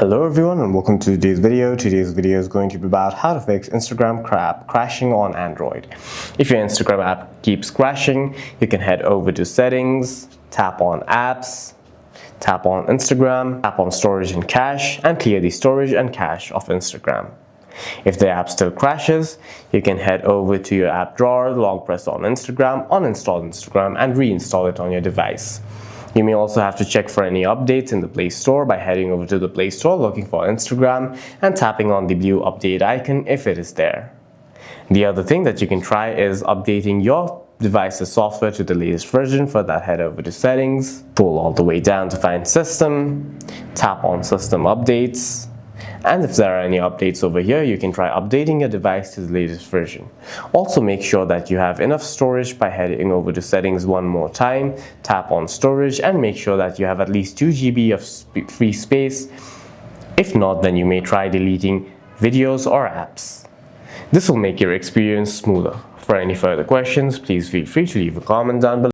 Hello everyone and welcome to today's video. Today's video is going to be about how to fix Instagram crashing on Android. If your Instagram app keeps crashing, you can head over to settings, tap on apps, tap on Instagram, tap on storage and cache, and clear the storage and cache of Instagram. If the app still crashes, you can head over to your app drawer, long press on Instagram, uninstall Instagram, and reinstall it on your device. You may also have to check for any updates in the Play Store by heading over to the Play Store, looking for Instagram, and tapping on the blue update icon if it is there. The other thing that you can try is updating your device's software to the latest version. For that, head over to settings, pull all the way down to find system, tap on system updates, and if there are any updates over here, you can try updating your device to the latest version. Also, make sure that you have enough storage by heading over to settings one more time, tap on storage, and make sure that you have at least 2 GB of free space. If not, then you may try deleting videos or apps. This will make your experience smoother. For any further questions, please feel free to leave a comment down below.